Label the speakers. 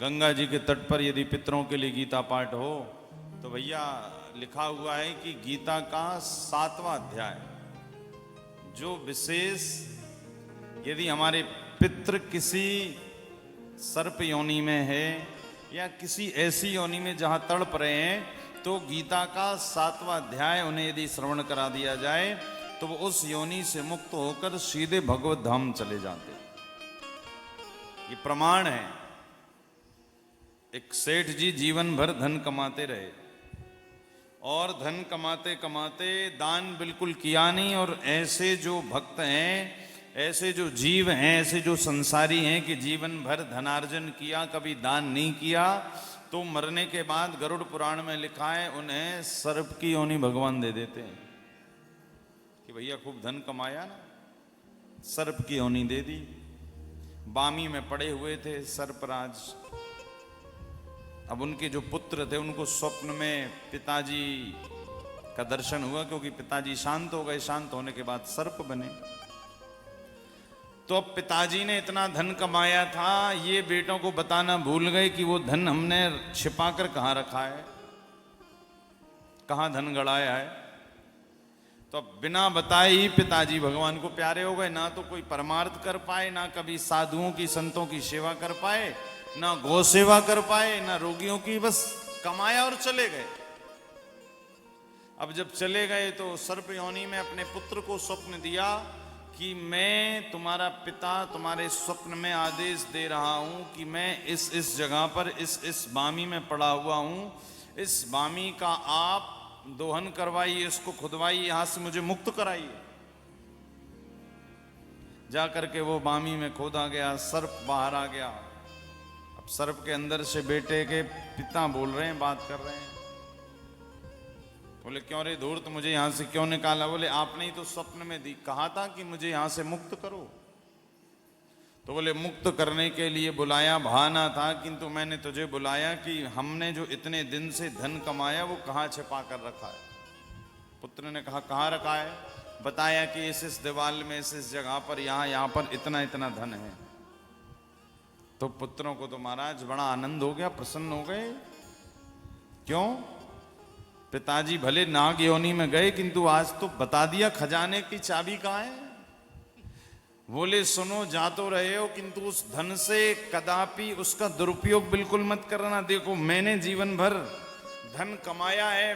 Speaker 1: गंगा जी के तट पर यदि पितरों के लिए गीता पाठ हो तो भैया लिखा हुआ है कि गीता का 7वां अध्याय जो विशेष यदि हमारे पितृ किसी सर्प योनि में है या किसी ऐसी योनि में जहां तड़प रहे हैं तो गीता का 7वां अध्याय उन्हें यदि श्रवण करा दिया जाए तो वो उस योनि से मुक्त होकर सीधे भगवत धाम चले जाते। ये प्रमाण है। एक सेठ जी जीवन भर धन कमाते रहे और धन कमाते कमाते दान बिल्कुल किया नहीं, और ऐसे जो भक्त हैं, ऐसे जो जीव हैं, ऐसे जो संसारी हैं कि जीवन भर धनार्जन किया, कभी दान नहीं किया, तो मरने के बाद गरुड़ पुराण में लिखा है उन्हें सर्प की योनि भगवान दे देते हैं कि भैया खूब धन कमाया ना, सर्प की योनि दे दी। बामी में पड़े हुए थे सर्पराज। अब उनके जो पुत्र थे उनको स्वप्न में पिताजी का दर्शन हुआ, क्योंकि पिताजी शांत हो गए, शांत होने के बाद सर्प बने। तो अब पिताजी ने इतना धन कमाया था, ये बेटों को बताना भूल गए कि वो धन हमने छिपाकर कहां रखा है, कहां धन गड़ाया है। तो अब बिना बताए ही पिताजी भगवान को प्यारे हो गए। ना तो कोई परमार्थ कर पाए, ना कभी साधुओं की संतों की सेवा कर पाए, ना गौ सेवा कर पाए, ना रोगियों की, बस कमाया और चले गए। अब जब चले गए तो सर्प योनि में अपने पुत्र को स्वप्न दिया कि मैं तुम्हारा पिता तुम्हारे स्वप्न में आदेश दे रहा हूं कि मैं इस जगह पर इस बामी में पड़ा हुआ हूं, इस बामी का आप दोहन करवाइए, इसको खुदवाइए, यहां से मुझे मुक्त कराइए। जाकर के वो बामी में खोदा गया, सर्प बाहर आ गया। अब सर्प के अंदर से बेटे के पिता बोल रहे हैं, बात कर रहे हैं। बोले क्यों रे धूर्त, मुझे यहां से क्यों निकाला? बोले आपने ही तो स्वप्न में कहा था कि मुझे यहां से मुक्त करो। तो बोले मुक्त करने के लिए बुलाया बहाना था, किंतु मैंने तुझे बुलाया कि हमने जो इतने दिन से धन कमाया वो कहाँ छिपा कर रखा है। पुत्र ने कहा कहाँ रखा है? बताया कि इस दीवार में, इस जगह पर, यहाँ पर इतना इतना धन है। तो पुत्रों को तो महाराज बड़ा आनंद हो गया, प्रसन्न हो गए। क्यों? पिताजी भले नाग योनि में गए किंतु आज तो बता दिया खजाने की चाबी कहाँ है। बोले सुनो, जा तो रहे हो किंतु उस धन से कदापि उसका दुरुपयोग बिल्कुल मत करना। देखो मैंने जीवन भर धन कमाया है।